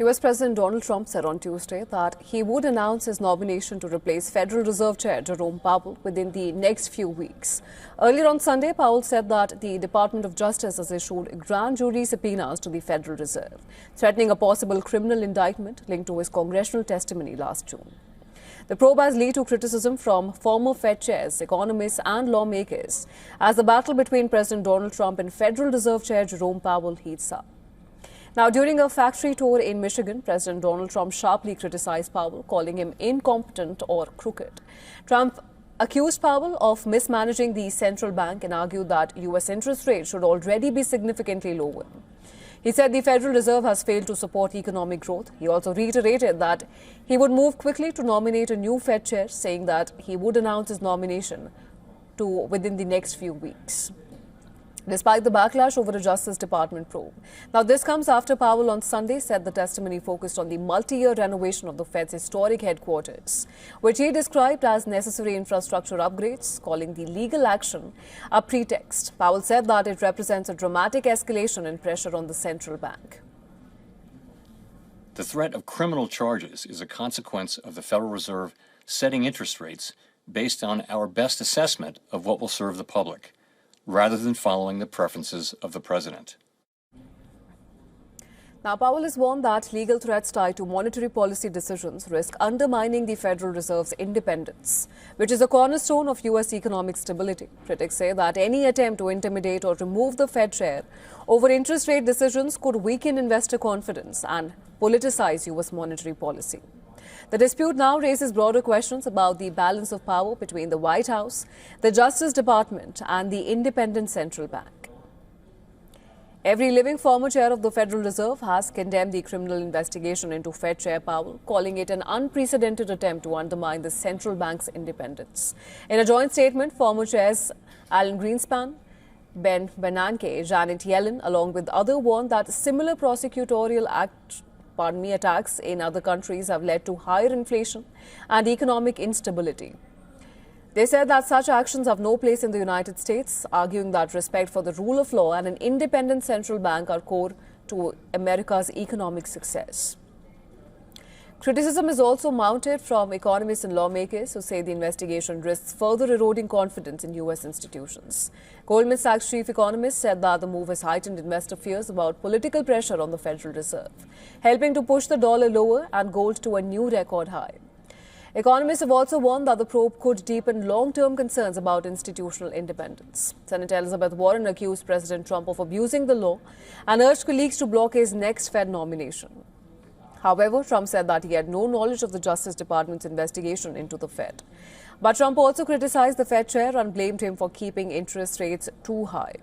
US President Donald Trump said on Tuesday that he would announce his nomination to replace Federal Reserve Chair Jerome Powell within the next few weeks. Earlier on Sunday, Powell said that the Department of Justice has issued grand jury subpoenas to the Federal Reserve, threatening a possible criminal indictment linked to his congressional testimony last June. The probe has led to criticism from former Fed chairs, economists and lawmakers as the battle between President Donald Trump and Federal Reserve Chair Jerome Powell heats up. Now, during a factory tour in Michigan, President Donald Trump sharply criticized Powell, calling him incompetent or crooked. Trump accused Powell of mismanaging the central bank and argued that U.S. interest rates should already be significantly lower. He said the Federal Reserve has failed to support economic growth. He also reiterated that he would move quickly to nominate a new Fed chair, saying that he would announce his nomination within the next few weeks, despite the backlash over a Justice Department probe. Now, this comes after Powell on Sunday said the testimony focused on the multi-year renovation of the Fed's historic headquarters, which he described as necessary infrastructure upgrades, calling the legal action a pretext. Powell said that it represents a dramatic escalation in pressure on the central bank. The threat of criminal charges is a consequence of the Federal Reserve setting interest rates based on our best assessment of what will serve the public, rather than following the preferences of the president. Now, Powell has warned that legal threats tied to monetary policy decisions risk undermining the Federal Reserve's independence, which is a cornerstone of U.S. economic stability. Critics say that any attempt to intimidate or remove the Fed chair over interest rate decisions could weaken investor confidence and politicize U.S. monetary policy. The dispute now raises broader questions about the balance of power between the White House, the Justice Department, and the independent central bank. Every living former chair of the Federal Reserve has condemned the criminal investigation into Fed Chair Powell, calling it an unprecedented attempt to undermine the central bank's independence. In a joint statement, former chairs Alan Greenspan, Ben Bernanke, Janet Yellen, along with others, warned that similar prosecutorial attacks in other countries have led to higher inflation and economic instability. They said that such actions have no place in the United States, arguing that respect for the rule of law and an independent central bank are core to America's economic success. Criticism is also mounted from economists and lawmakers who say the investigation risks further eroding confidence in U.S. institutions. Goldman Sachs chief economist said that the move has heightened investor fears about political pressure on the Federal Reserve, helping to push the dollar lower and gold to a new record high. Economists have also warned that the probe could deepen long-term concerns about institutional independence. Senator Elizabeth Warren accused President Trump of abusing the law and urged colleagues to block his next Fed nomination. However, Trump said that he had no knowledge of the Justice Department's investigation into the Fed. But Trump also criticized the Fed chair and blamed him for keeping interest rates too high.